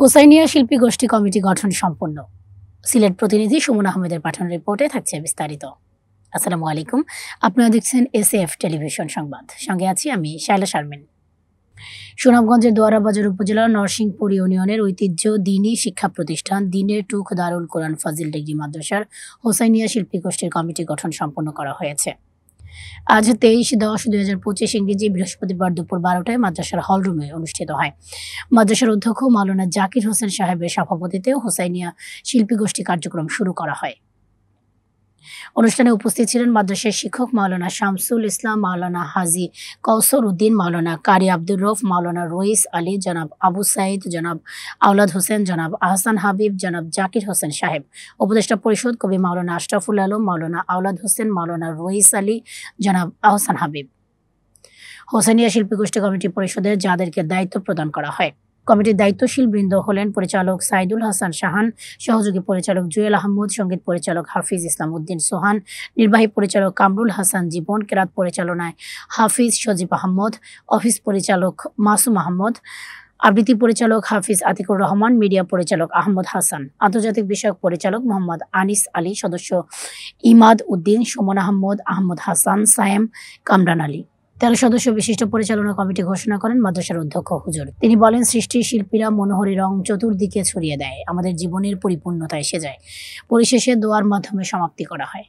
হোসাইনিয়া শিল্পী গোষ্ঠী কমিটি গঠন সম্পন্ন। সিলেট প্রতিনিধি সুমন আহমেদের পাঠানো রিপোর্টে থাকছে বিস্তারিত। আসসালামু আলাইকুম, আপনারা দেখছেন এসএফ টেলিভিশন সংবাদ, সঙ্গে আছি আমি শায়লা শারমিন। সুনামগঞ্জের দোয়ারাবাজার উপজেলার নরসিংপুর ইউনিয়নের ঐতিহ্য দ্বীনী শিক্ষা প্রতিষ্ঠান দ্বীনের টুক দারুল কোরআন ফাজিল ডিগ্রি মাদ্রাসার হোসাইনিয়া শিল্পী গোষ্ঠীর কমিটি গঠন সম্পন্ন করা হয়েছে। আজ 23-10-2025 ইংরেজি বৃহস্পতিবার দুপুর 12টায় মাদ্রাসার হলরুমে অনুষ্ঠিত হয়। মাদ্রাসার অধ্যক্ষ মাওলানা জাকির হোসেন সাহেবের সভাপতিত্বে হোসাইনিয়া শিল্পী গোষ্ঠী কার্যক্রম শুরু করা হয়। অনুষ্ঠানে উপস্থিত ছিলেন মাদ্রাসার শিক্ষক মাওলানা শামসুল ইসলাম, মাওলানা হাজি কৌসর উদ্দিন, মাওলানা কারি আব্দুর রউফ, মাওলানা রইস আলী, জনাব আবু সাইদ, জনাব আওলাদ হোসেন, জনাব আহসান হাবিব, জনাব জাকির হোসেন সাহেব, উপদেষ্টা পরিষদ কবি মাওলানা আশরাফুল আলম, মাওলানা আওলাদ হোসেন, মাওলানা রইস আলী, জনাব আহসান হাবিব। হোসাইনিয়া শিল্পী গোষ্ঠী কমিটি পরিষদের যাদেরকে দায়িত্ব প্রদান করা হয়। কমিটির দায়িত্বশীল বৃন্দ হলেন পরিচালক সাইদুল হাসান শাহান, সহযোগী পরিচালক জুয়েল আহমদ, সঙ্গীত পরিচালক হাফিজ ইসলাম উদ্দিন সোহান, নির্বাহী পরিচালক কামরুল হাসান জীবন, কেরাত পরিচালনায় হাফিজ সজীব আহমদ, অফিস পরিচালক মাসুম আহমদ, আবৃত্তি পরিচালক হাফিজ আতিকুর রহমান, মিডিয়া পরিচালক আহমদ হাসান, আন্তর্জাতিক বিষয়ক পরিচালক মোহাম্মদ আনিস আলী, সদস্য ইমাদ উদ্দিন, সুমন আহমদ, আহমদ হাসান, সায়েম, কামরান আলী। 13 সদস্য বিশিষ্ট পরিচালনা কমিটি ঘোষণা করেন মাদ্রাসার অধ্যক্ষ হুজুর। তিনি বলেন, সৃষ্টির শিল্পীরা মনোহরী রং চতুর্দিকে ছড়িয়ে দেয়, আমাদের জীবনের পরিপূর্ণতা এসে যায়, পরিশেষে দোয়ার মাধ্যমে সমাপ্তি করা হয়।